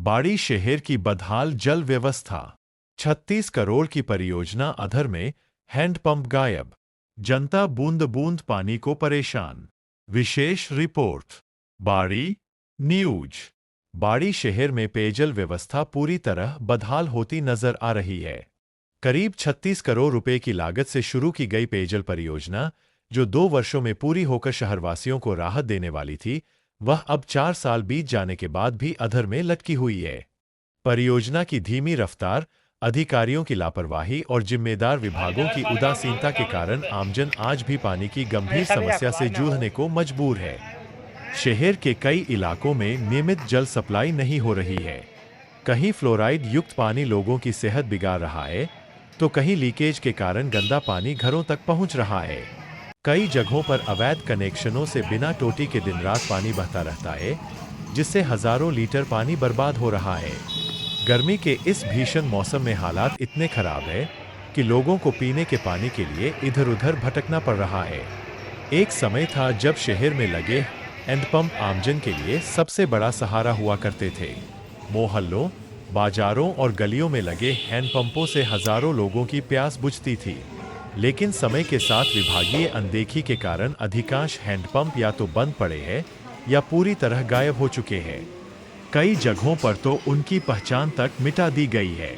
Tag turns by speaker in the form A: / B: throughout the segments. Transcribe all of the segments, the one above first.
A: बाड़ी शहर की बदहाल जल व्यवस्था। 36 करोड़ की परियोजना अधर में हैंडपंप गायब। जनता बूंद बूंद पानी को परेशान। विशेष रिपोर्ट बाड़ी न्यूज। बाड़ी शहर में पेयजल व्यवस्था पूरी तरह बदहाल होती नजर आ रही है। करीब 36 करोड़ रुपए की लागत से शुरू की गई पेयजल परियोजना, जो 2 वर्षों में पूरी होकर शहरवासियों को राहत देने वाली थी, वह अब 4 साल बीत जाने के बाद भी अधर में लटकी हुई है। परियोजना की धीमी रफ्तार, अधिकारियों की लापरवाही और जिम्मेदार विभागों की उदासीनता के कारण आमजन आज भी पानी की गंभीर समस्या से जूझने को मजबूर है। शहर के कई इलाकों में नियमित जल सप्लाई नहीं हो रही है। कहीं फ्लोराइड युक्त पानी लोगों की सेहत बिगाड़ रहा है, तो कहीं लीकेज के कारण गंदा पानी घरों तक पहुंच रहा है। कई जगहों पर अवैध कनेक्शनों से बिना टोटी के दिन रात पानी बहता रहता है, जिससे हजारों लीटर पानी बर्बाद हो रहा है। गर्मी के इस भीषण मौसम में हालात इतने खराब है कि लोगों को पीने के पानी के लिए इधर-उधर भटकना पड़ रहा है। एक समय था जब शहर में लगे हैंडपंप आमजन के लिए सबसे बड़ा सहारा हुआ करते थे। मोहल्लों, बाजारों और गलियों में लगे हैंडपंपों से हजारों लोगों की प्यास बुझती थी। लेकिन समय के साथ विभागीय अनदेखी के कारण अधिकांश हैंडपंप या तो बंद पड़े हैं या पूरी तरह गायब हो चुके हैं। कई जगहों पर तो उनकी पहचान तक मिटा दी गई है।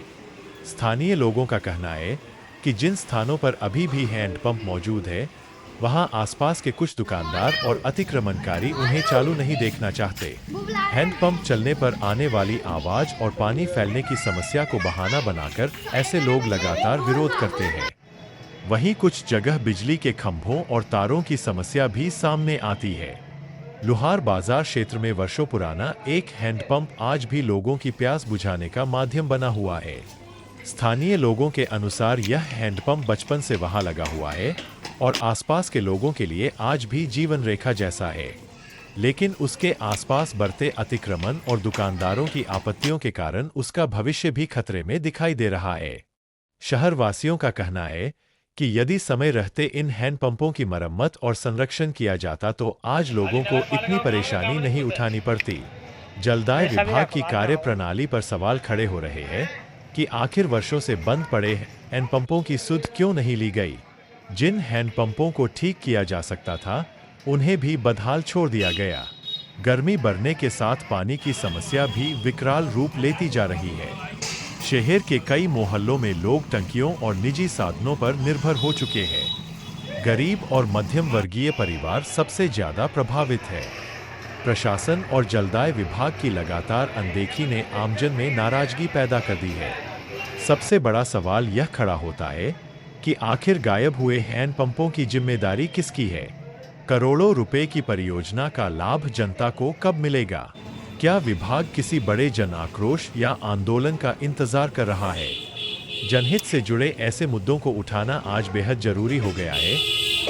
A: स्थानीय लोगों का कहना है कि जिन स्थानों पर अभी भी हैंडपंप मौजूद है, वहां आसपास के कुछ दुकानदार और अतिक्रमणकारी उन्हें चालू नहीं देखना चाहते। हैंडपंप चलने पर आने वाली आवाज और पानी फैलने की समस्या को बहाना बनाकर ऐसे लोग लगातार विरोध करते हैं। वहीं कुछ जगह बिजली के खंभों और तारों की समस्या भी सामने आती है। लुहार बाजार क्षेत्र में वर्षों पुराना एक हैंडपंप आज भी लोगों की प्यास बुझाने का माध्यम बना हुआ है। स्थानीय लोगों के अनुसार यह हैंडपंप बचपन से वहां लगा हुआ है और आसपास के लोगों के लिए आज भी जीवन रेखा जैसा है। लेकिन उसके आसपास बढ़ते अतिक्रमण और दुकानदारों की आपत्तियों के कारण उसका भविष्य भी खतरे में दिखाई दे रहा है। शहरवासियों का कहना है कि यदि समय रहते इन हैंडपंपों की मरम्मत और संरक्षण किया जाता तो आज लोगों को इतनी परेशानी नहीं उठानी पड़ती। जलदाय विभाग की कार्यप्रणाली पर सवाल खड़े हो रहे हैं कि आखिर वर्षों से बंद पड़े हैंडपंपों की सुध क्यों नहीं ली गई। जिन हैंडपंपों को ठीक किया जा सकता था, उन्हें भी बदहाल छोड़ दिया गया। गर्मी बढ़ने के साथ पानी की समस्या भी विकराल रूप लेती जा रही है। शहर के कई मोहल्लों में लोग टंकियों और निजी साधनों पर निर्भर हो चुके हैं। गरीब और मध्यम वर्गीय परिवार सबसे ज्यादा प्रभावित है। प्रशासन और जलदाय विभाग की लगातार अनदेखी ने आमजन में नाराजगी पैदा कर दी है। सबसे बड़ा सवाल यह खड़ा होता है कि आखिर गायब हुए हैंडपंपों की जिम्मेदारी किसकी है? करोड़ों रुपए की परियोजना का लाभ जनता को कब मिलेगा? क्या विभाग किसी बड़े जन आक्रोश या आंदोलन का इंतजार कर रहा है? जनहित से जुड़े ऐसे मुद्दों को उठाना आज बेहद जरूरी हो गया है,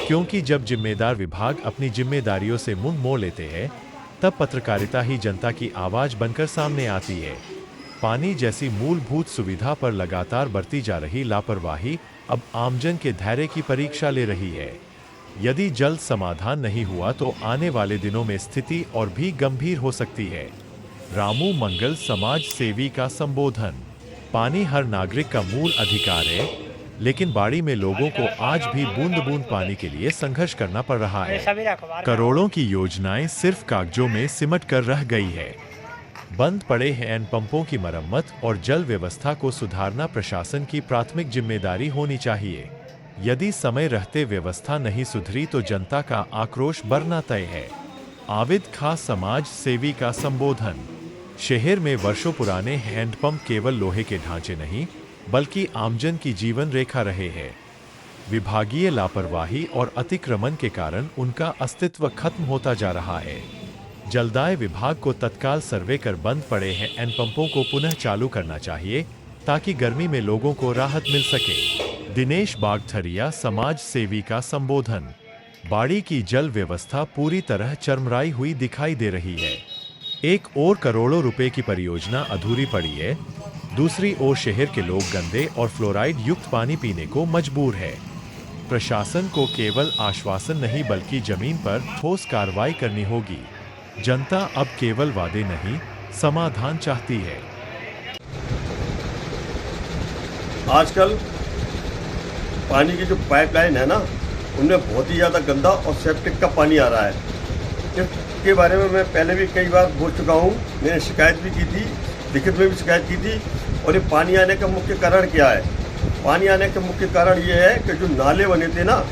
A: क्योंकि जब जिम्मेदार विभाग अपनी जिम्मेदारियों से मुंह मोड़ लेते हैं, तब पत्रकारिता ही जनता की आवाज बनकर सामने आती है। पानी जैसी मूलभूत सुविधा पर लगातार बढ़ती जा रही लापरवाही अब आमजन के धैर्य की परीक्षा ले रही है। यदि जल्द समाधान नहीं हुआ तो आने वाले दिनों में स्थिति और भी गंभीर हो सकती है। रामू मंगल समाज सेवी का संबोधन। पानी हर नागरिक का मूल अधिकार है, लेकिन बाड़ी में लोगों को आज भी बूंद बूंद पानी के लिए संघर्ष करना पड़ रहा है। करोड़ों की योजनाएं सिर्फ कागजों में सिमट कर रह गई है। बंद पड़े हैंडपंपों की मरम्मत और जल व्यवस्था को सुधारना प्रशासन की प्राथमिक जिम्मेदारी होनी चाहिए। यदि समय रहते व्यवस्था नहीं सुधरी तो जनता का आक्रोश बढ़ना तय है। आविद खां समाज सेवी का संबोधन। शहर में वर्षों पुराने हैंडपंप केवल लोहे के ढांचे नहीं, बल्कि आमजन की जीवन रेखा रहे हैं। विभागीय लापरवाही और अतिक्रमण के कारण उनका अस्तित्व खत्म होता जा रहा है। जलदाय विभाग को तत्काल सर्वे कर बंद पड़े हैंडपंपों को पुनः चालू करना चाहिए, ताकि गर्मी में लोगों को राहत मिल सके। दिनेश बागथरिया समाज सेवी का संबोधन। बाड़ी की जल व्यवस्था पूरी तरह चरमराई हुई दिखाई दे रही है। एक ओर करोड़ों रुपए की परियोजना अधूरी पड़ी है, दूसरी ओर शहर के लोग गंदे और फ्लोराइड युक्त पानी पीने को मजबूर है। प्रशासन को केवल आश्वासन नहीं बल्कि जमीन पर ठोस कार्रवाई करनी होगी। जनता अब केवल वादे नहीं समाधान चाहती है।
B: आजकल पानी की जो पाइपलाइन है ना, उनमें बहुत ही ज़्यादा गंदा और सेप्टिक का पानी आ रहा है। इसके बारे में मैं पहले भी कई बार बोल चुका हूँ, मैंने शिकायत भी की थी, लिखित में भी शिकायत की थी। और ये पानी आने का मुख्य कारण क्या है? पानी आने का मुख्य कारण ये है कि जो नाले बने थे ना,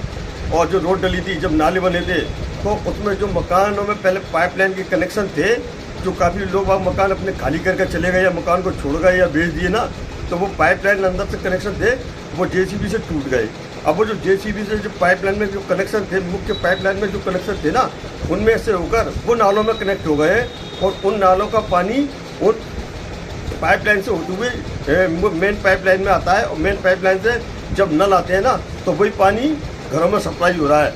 B: और जो रोड डली थी, जब नाले बने थे तो उसमें जो मकानों में पहले पाइपलाइन के कनेक्शन थे, जो काफ़ी लोग वहाँ मकान अपने खाली करके चले गए या मकान को छोड़ गए या बेच दिए ना, तो वो पाइपलाइन अंदर से कनेक्शन थे, वो जेसीबी से टूट गए। अब वो जो जेसीबी से जो पाइपलाइन में जो कनेक्शन थे, मुख्य पाइपलाइन में जो कनेक्शन थे ना, उनमें से होकर वो नालों में कनेक्ट हो गए और उन नालों का पानी उन पाइपलाइन से होते हुए मेन पाइपलाइन में आता है। और मेन पाइपलाइन से जब नल आते हैं ना, तो वही पानी घरों में सप्लाई हो रहा है,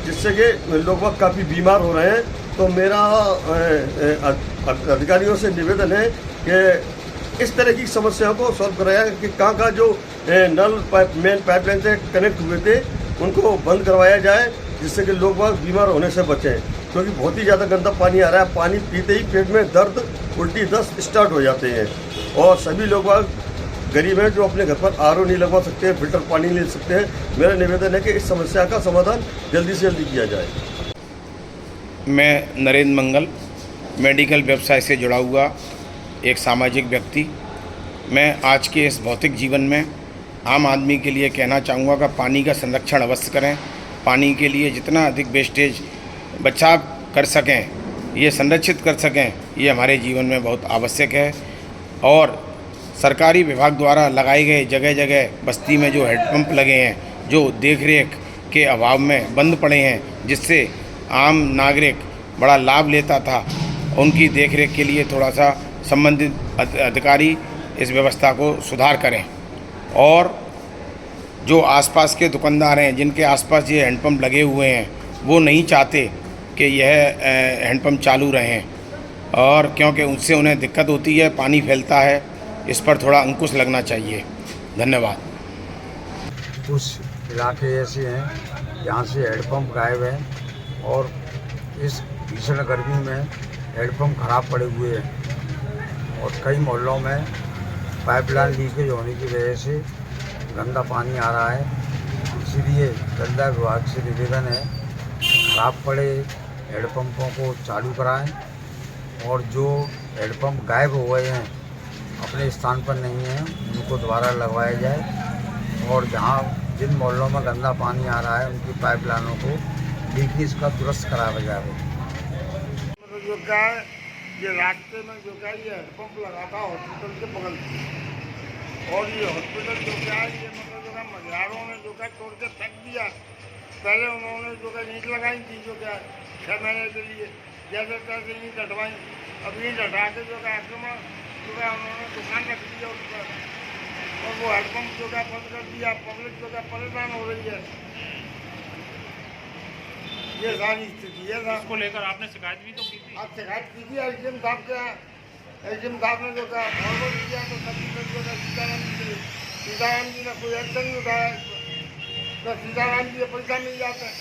B: जिससे कि लोग काफ़ी बीमार हो रहे हैं। तो मेरा अधिकारियों से निवेदन है कि इस तरह की समस्याओं को सॉल्व कराया कि कहाँ जो नल मेन पाइपलाइन से कनेक्ट हुए थे उनको बंद करवाया जाए, जिससे कि लोग बीमार होने से बचें, क्योंकि बहुत ही ज़्यादा गंदा पानी आ रहा है। पानी पीते ही पेट में दर्द, उल्टी, दस्त स्टार्ट हो जाते हैं। और सभी लोग गरीब हैं जो अपने घर पर आरओ नहीं लगवा सकते हैं, फिल्टर पानी ले सकते हैं। मेरा निवेदन है कि इस समस्या का समाधान जल्दी से जल्दी किया जाए।
C: मैं नरेंद्र मंगल, मेडिकल व्यवसाय से जुड़ा हुआ एक सामाजिक व्यक्ति। मैं आज के इस भौतिक जीवन में आम आदमी के लिए कहना चाहूँगा कि पानी का संरक्षण अवश्य करें। पानी के लिए जितना अधिक वेस्टेज बचाव कर सकें, ये संरक्षित कर सकें, ये हमारे जीवन में बहुत आवश्यक है। और सरकारी विभाग द्वारा लगाए गए जगह जगह बस्ती में जो हेडपम्प लगे हैं, जो देखरेख के अभाव में बंद पड़े हैं, जिससे आम नागरिक बड़ा लाभ लेता था, उनकी देखरेख के लिए थोड़ा सा संबंधित अधिकारी इस व्यवस्था को सुधार करें। और जो आसपास के दुकानदार हैं, जिनके आसपास ये हैंडपम्प लगे हुए हैं, वो नहीं चाहते कि यह हैंडपम्प चालू रहें, और क्योंकि उससे उन्हें दिक्कत होती है, पानी फैलता है। इस पर थोड़ा अंकुश लगना चाहिए। धन्यवाद।
D: कुछ इलाके ऐसे हैं जहाँ से हैंडपम्प गायब हैं और इस भीषण गर्मी में हैंडपम्प खराब पड़े हुए हैं और कई मोहल्लों में पाइपलाइन लीकेज होने की वजह से गंदा पानी आ रहा है। इसीलिए गंदा विभाग से निवेदन है, खराब पड़े हैंडपम्पों को चालू कराएं और जो हैंडपम्प गायब हो गए हैं, अपने स्थान पर नहीं है, उनको दोबारा लगवाया जाए। और जहाँ जिन मोहल्लों में गंदा पानी आ रहा है, उनकी पाइपलाइनों को लीकेज का दुरुस्त कराया जाए।
E: मतलब जो क्या है, ये रास्ते में जो क्या ये हैंडपम्प लगाता हॉस्पिटल के बगल में, और ये हॉस्पिटल जो क्या है, ये मतलब जो है मझारों ने जो क्या तोड़ के फेंक दिया। पहले उन्होंने जो क्या ईंट लगाई थी, जो क्या 6 महीने के लिए जैसे तैसे ईंट हटवाई। अब ईंट हटा के जो क्या आक्रमण जो है उन्होंने दुकान रख दिया उस पर, और वो हैंडपम्प जो क्या बंद कर दिया। पब्लिक जो क्या परेशान हो रही है। ये सारी स्थिति है।
F: इसको लेकर आपने शिकायत भी तो की थी?
E: आप शिकायत की थी एसडीएम साहब के यहाँ। एसडीएम साहब ने जो क्या फॉरवर्ड किया, तो सभी लोग जो सीताराम जी ने कोई एक्शन नहीं उठाया। तो सीताराम जी पैसा मिल जाते हैं।